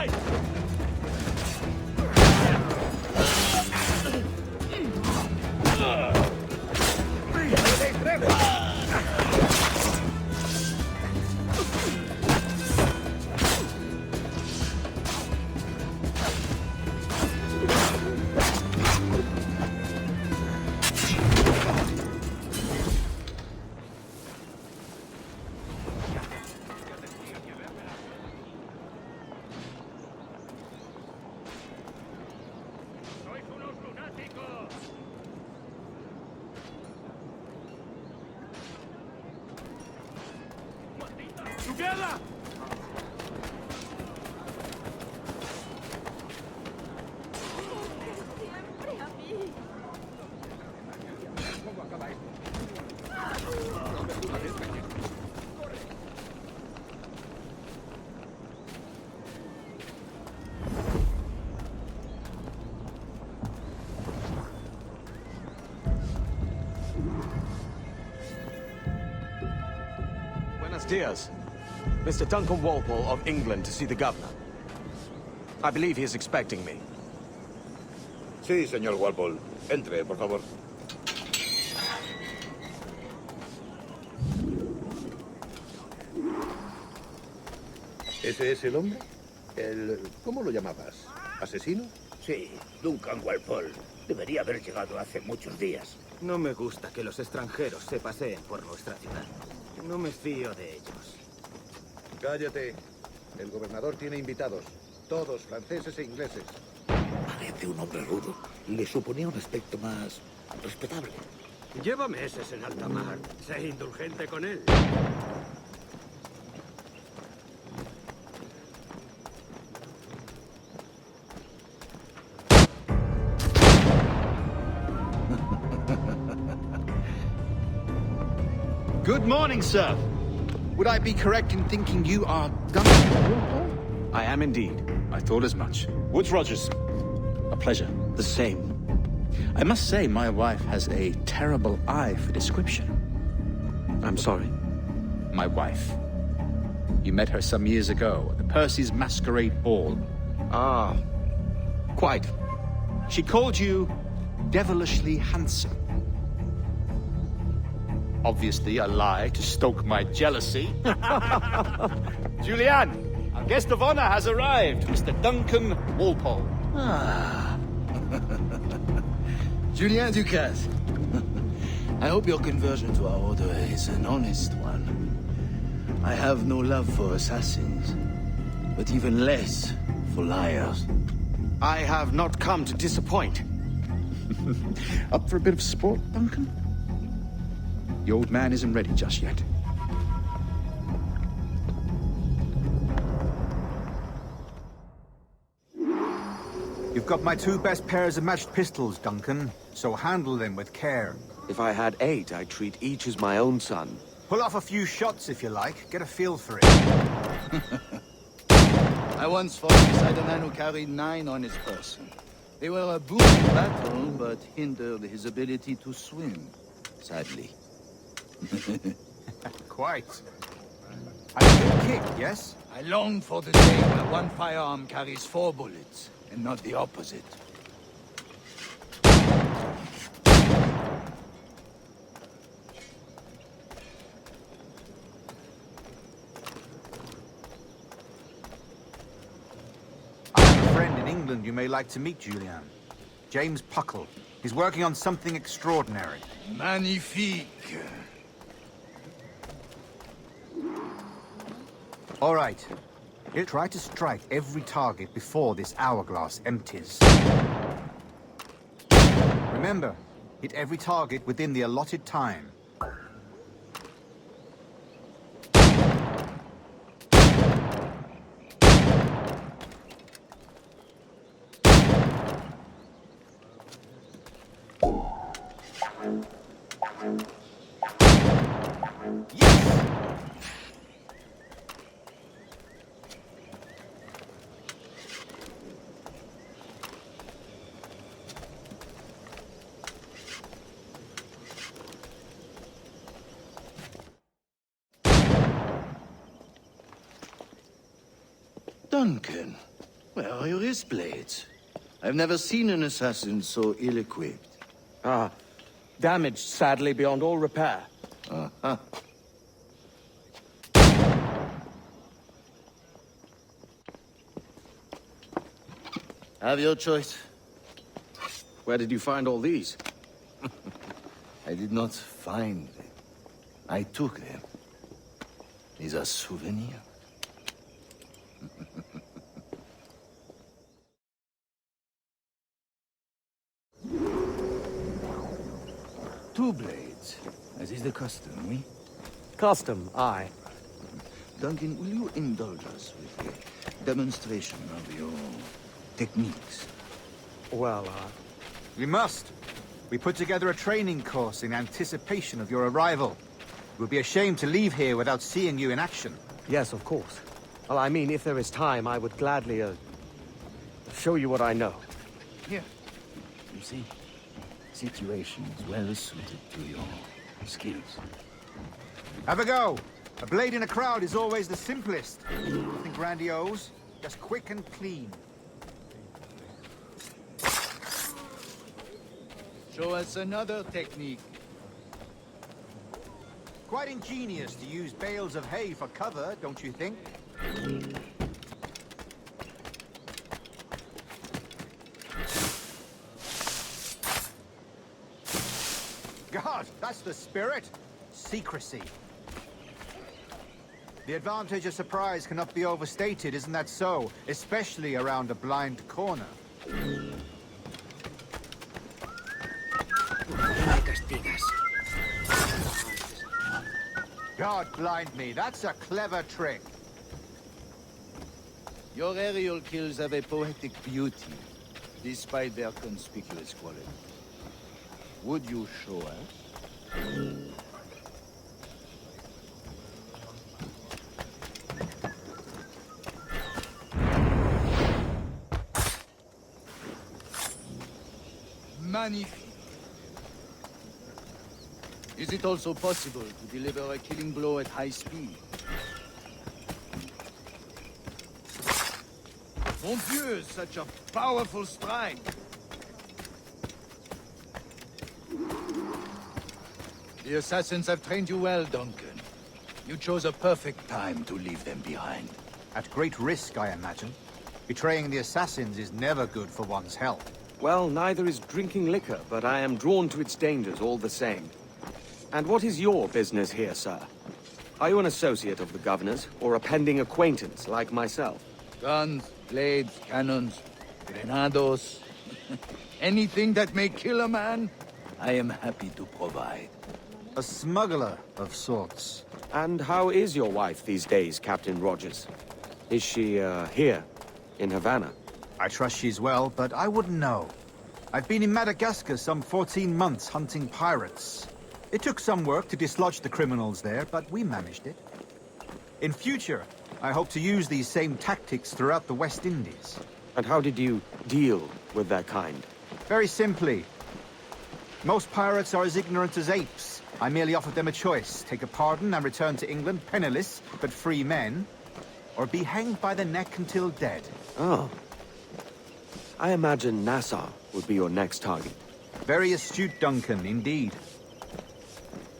right! ¡Together! Siempre a mí. Buenos dias. Mr. Duncan Walpole of England to see the governor. I believe he is expecting me. Sí, señor Walpole. Entre, por favor. ¿Ese es el hombre? ¿Cómo lo llamabas? ¿Asesino? Sí, Duncan Walpole. Debería haber llegado hace muchos días. No me gusta que los extranjeros se paseen por nuestra ciudad. No me fío de ellos. Cállate. El gobernador tiene invitados. Todos franceses e ingleses. Parece un hombre rudo. Le suponía un aspecto más respetable. Lleva meses en alta mar. Sé indulgente con él. Good morning, sir. Would I be correct in thinking you are Duncan Walpole? I am indeed. I thought as much. Woods Rogers. A pleasure. The same. I must say, my wife has a terrible eye for description. I'm sorry. My wife. You met her some years ago at the Percy's Masquerade Ball. Ah, quite. She called you devilishly handsome. Obviously a lie to stoke my jealousy. Julianne, our guest of honor has arrived, Mr. Duncan Walpole. Ah. Julien Ducasse. I hope your conversion to our order is an honest one. I have no love for assassins, but even less for liars. I have not come to disappoint. Up for a bit of sport, Duncan? The old man isn't ready just yet. You've got my 2 best pairs of matched pistols, Duncan, so handle them with care. If I had 8, I'd treat each as my own son. Pull off a few shots if you like. Get a feel for it. I once fought beside a man who carried 9 on his person. They were a boon in battle, but hindered his ability to swim, sadly. Quite. A good kick, yes? I long for the day where one firearm carries 4 bullets, and not the opposite. I have a friend in England you may like to meet, Julian. James Puckle. He's working on something extraordinary. Magnifique. All right. He'll try to strike every target before this hourglass empties. Remember, hit every target within the allotted time. Duncan, Where are your wrist blades? I've never seen an assassin so ill-equipped. Ah, damaged, sadly, beyond all repair. Uh-huh. Have your choice. Where did you find all these? I did not find them. I took them. These are souvenirs. Two blades, as is the custom, oui? Custom, aye. Duncan, will you indulge us with a demonstration of your techniques? Well, We must. We put together a training course in anticipation of your arrival. It would be a shame to leave here without seeing you in action. yes, of course. Well, I mean, if there is time, I would gladly, show you what I know. Here. You see, situation is well suited to your skills. Have a go. A blade in a crowd is always the simplest. Nothing grandiose, just quick and clean. Show us another technique. Quite ingenious to use bales of hay for cover, don't you think? God, that's the spirit. Secrecy. The advantage of surprise cannot be overstated, isn't that so? Especially around a blind corner. God blind me, that's a clever trick. Your aerial kills have a poetic beauty, despite their conspicuous quality. Would you show us? Magnifique. Is it also possible to deliver a killing blow at high speed? Mon Dieu, such a powerful strike! The assassins have trained you well, Duncan. You chose a perfect time to leave them behind. At great risk, I imagine. Betraying the assassins is never good for one's health. Well, neither is drinking liquor, but I am drawn to its dangers all the same. And what is your business here, sir? Are you an associate of the governor's, or a pending acquaintance like myself? Guns, blades, cannons, grenados. Anything that may kill a man, I am happy to provide. A smuggler of sorts. And how is your wife these days, Captain Rogers? Is she, here, in Havana? I trust she's well, but I wouldn't know. I've been in Madagascar some 14 months hunting pirates. It took some work to dislodge the criminals there, but we managed it. In future, I hope to use these same tactics throughout the West Indies. And how did you deal with their kind? Very simply. Most pirates are as ignorant as apes. I merely offered them a choice. Take a pardon and return to England penniless, but free men. Or be hanged by the neck until dead. Oh. I imagine Nassau would be your next target. Very astute, Duncan, indeed.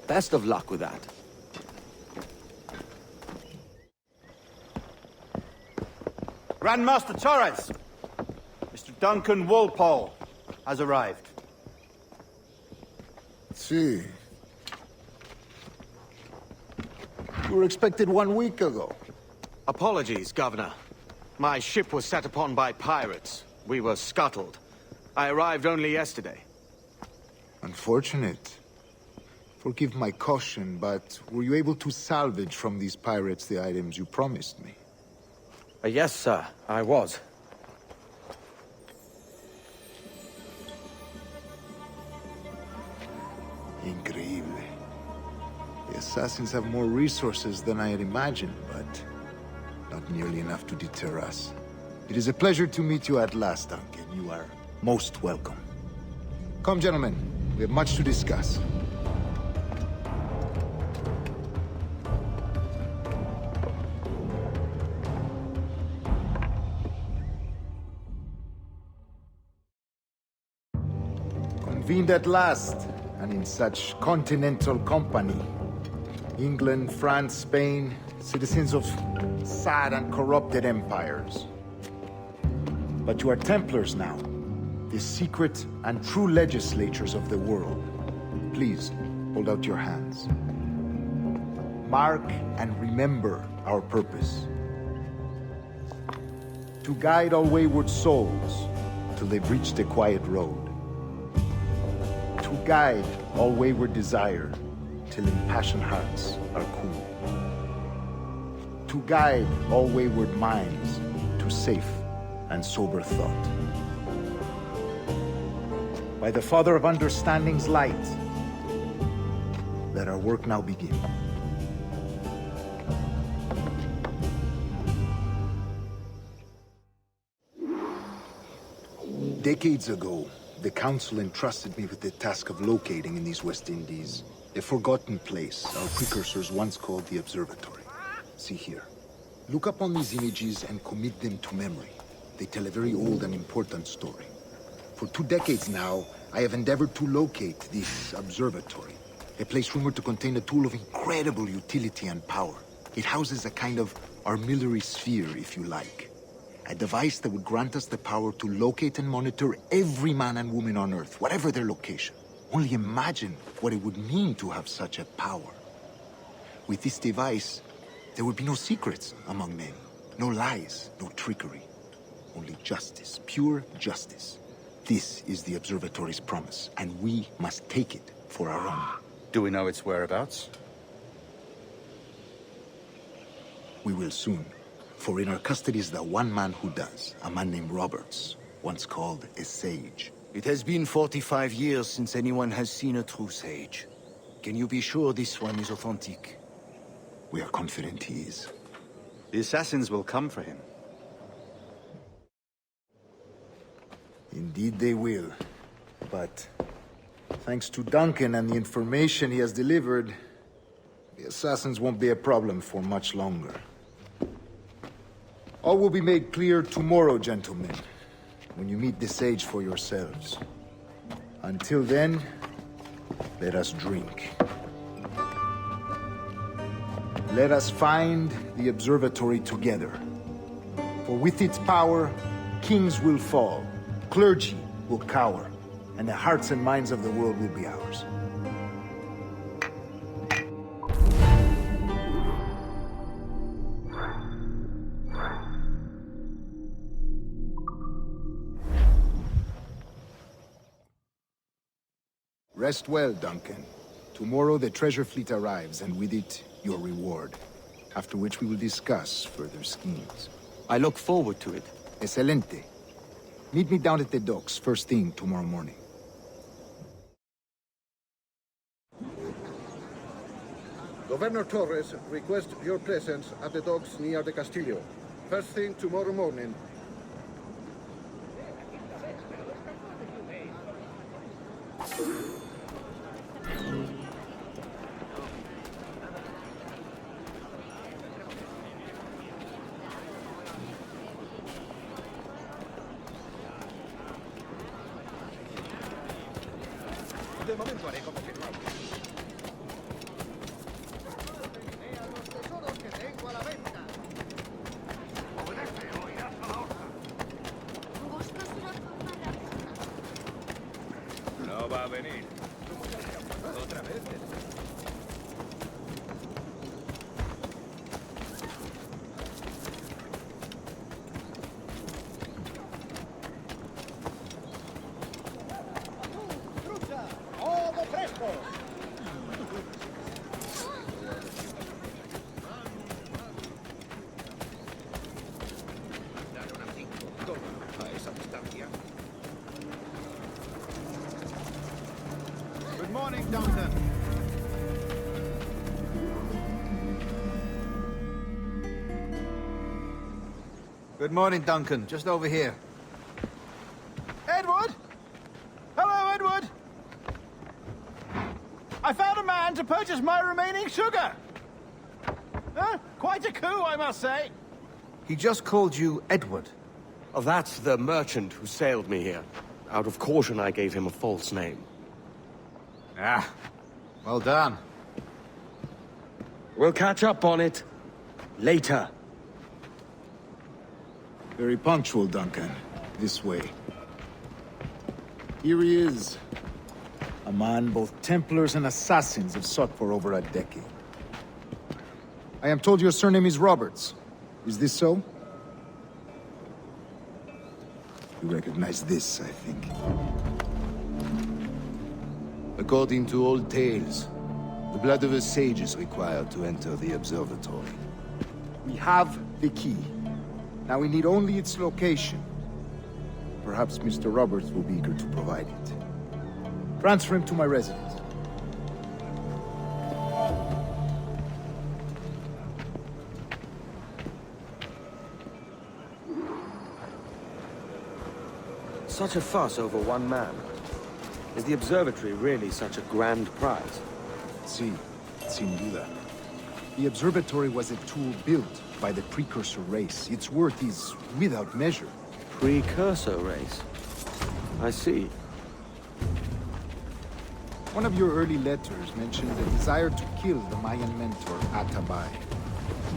Best of luck with that. Grandmaster Torres! Mr. Duncan Walpole has arrived. See. You were expected 1 week ago. Apologies, Governor. My ship was set upon by pirates. We were scuttled. I arrived only yesterday. Unfortunate. Forgive my caution, but were you able to salvage from these pirates the items you promised me? Yes, sir, I was. Increíble. The assassins have more resources than I had imagined, but not nearly enough to deter us. It is a pleasure to meet you at last, Duncan. You are most welcome. Come, gentlemen. We have much to discuss. Convened at last, and in such continental company. England, France, Spain, citizens of sad and corrupted empires. But you are Templars now, the secret and true legislators of the world. Please, hold out your hands. Mark and remember our purpose. To guide all wayward souls till they've reached the quiet road. To guide all wayward desire till impassioned hearts are cool. To guide all wayward minds to safe and sober thought. By the Father of Understanding's light, let our work now begin. Decades ago, the Council entrusted me with the task of locating in these West Indies a forgotten place our precursors once called the Observatory. See here. Look upon these images and commit them to memory. They tell a very old and important story. For 2 decades now, I have endeavored to locate this observatory, a place rumored to contain a tool of incredible utility and power. It houses a kind of armillary sphere, if you like. A device that would grant us the power to locate and monitor every man and woman on Earth, whatever their location. Only imagine what it would mean to have such a power. With this device, there would be no secrets among men, no lies, no trickery. Only justice, pure justice. This is the Observatory's promise, and we must take it for our own. Do we know its whereabouts? We will soon. For in our custody is the one man who does, a man named Roberts, once called a sage. It has been 45 years since anyone has seen a true sage. Can you be sure this one is authentic? We are confident he is. The assassins will come for him. Indeed they will. But thanks to Duncan and the information he has delivered, the assassins won't be a problem for much longer. All will be made clear tomorrow, gentlemen, when you meet the sage for yourselves. Until then, let us drink. Let us find the observatory together. For with its power, kings will fall, clergy will cower, and the hearts and minds of the world will be ours. Rest well, Duncan. Tomorrow the treasure fleet arrives, and with it, your reward. After which we will discuss further schemes. I look forward to it. Excelente. Meet me down at the docks first thing tomorrow morning. Governor Torres requests your presence at the docks near the Castillo. First thing tomorrow morning. De momento haré como que no hay. No va a venir. Otra vez. Good morning, Duncan. Good morning, Duncan. Just over here. Edward? Hello, Edward. I found a man to purchase my remaining sugar. Quite a coup, I must say. He just called you Edward. Oh, that's the merchant who sailed me here. Out of caution, I gave him a false name. Ah, well done. We'll catch up on it later. Very punctual, Duncan. This way. Here he is. A man both Templars and Assassins have sought for over a decade. I am told your surname is Roberts. Is this so? You recognize this, I think. According to old tales, the blood of a sage is required to enter the observatory. We have the key. Now we need only its location. Perhaps Mr. Roberts will be eager to provide it. Transfer him to my residence. Such a fuss over one man. Is the observatory really such a grand prize? Si, sin duda. The observatory was a tool built by the precursor race. Its worth is without measure. Precursor race? I see. One of your early letters mentioned the desire to kill the Mayan mentor, Atabay.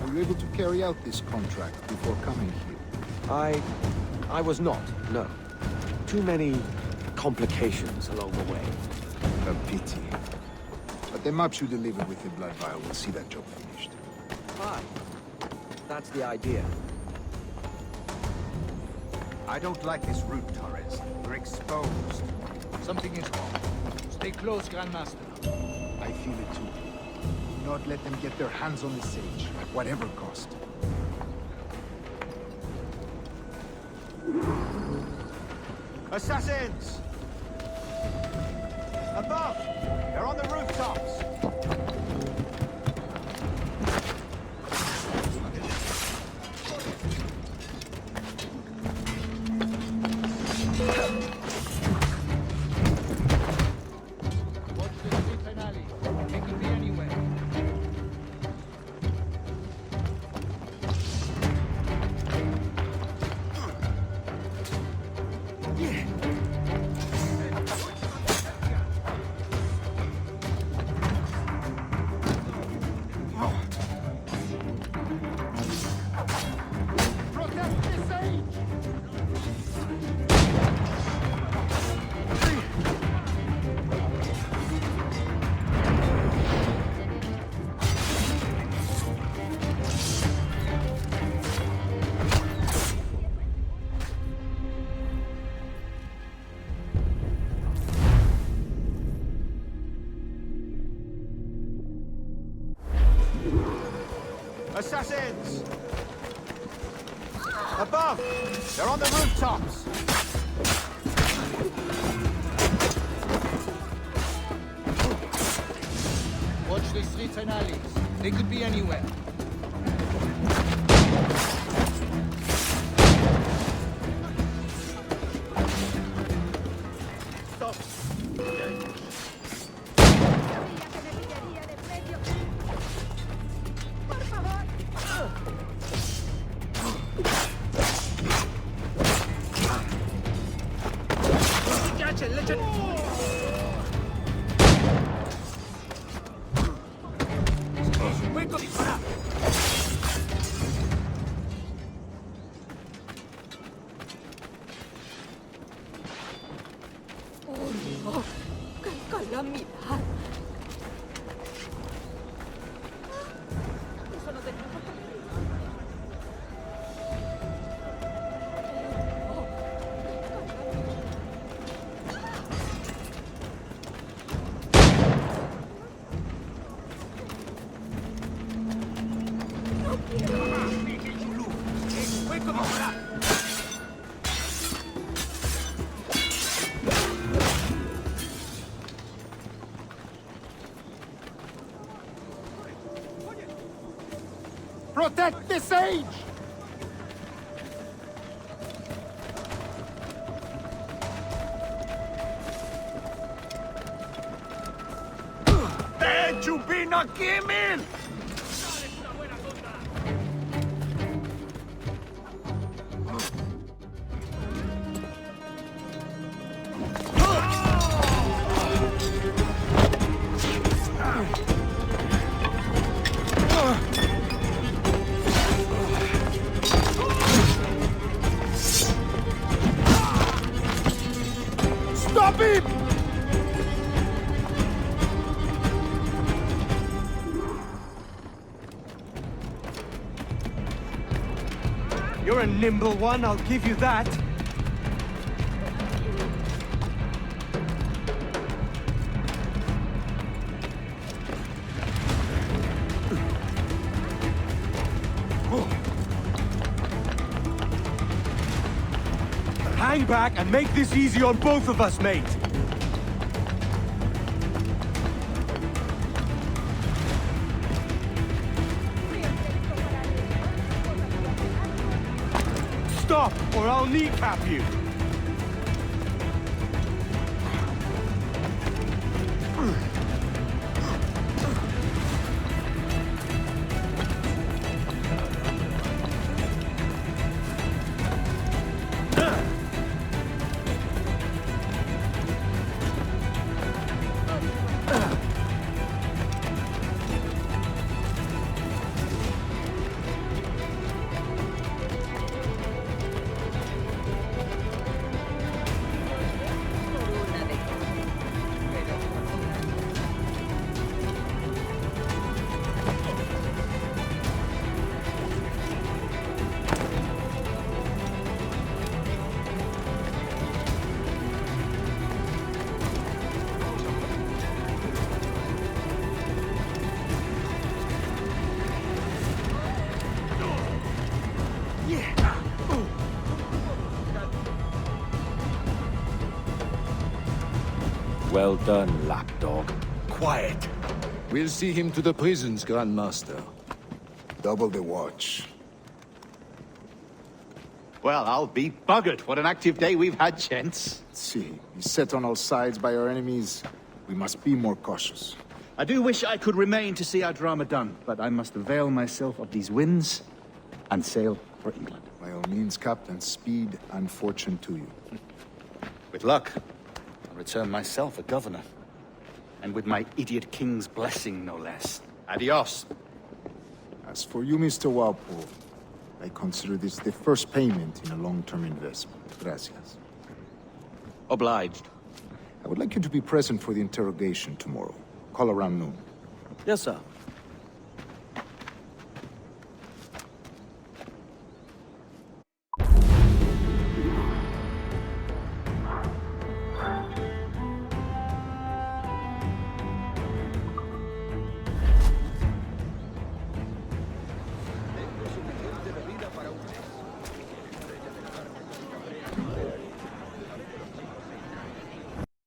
Were you able to carry out this contract before coming here? I was not, no. Too many complications along the way. A pity. But the maps you delivered with the blood vial will see that job finished. Fine. That's the idea. I don't like this route, Torres. We're exposed. Something is wrong. Stay close, Grandmaster. I feel it too. Do not let them get their hands on the sage, at whatever cost. Assassins! Above! They're on the rooftops! Assassins! Above! They're on the rooftops! Watch the streets and alleys. They could be anywhere. Oh, qué calamidad. Eso no tenía por qué. Oh, qué calamidad. Protect the sage! Chupina Kimin! him! You're a nimble one, I'll give you that. Hang back and make this easy on both of us, mate. Stop, or I'll kneecap you. Well done, lapdog. Quiet. We'll see him to the prisons, Grandmaster. Double the watch. Well, I'll be buggered. What an active day we've had, gents. See, he's set on all sides by our enemies. We must be more cautious. I do wish I could remain to see our drama done, but I must avail myself of these winds and sail for England. By all means, Captain, speed and fortune to you. With luck, I'll return myself a governor. And with my idiot king's blessing, no less. Adios. As for you, Mr. Walpole, I consider this the first payment in a long-term investment. Gracias. Obliged. I would like you to be present for the interrogation tomorrow. Call around noon. Yes, sir.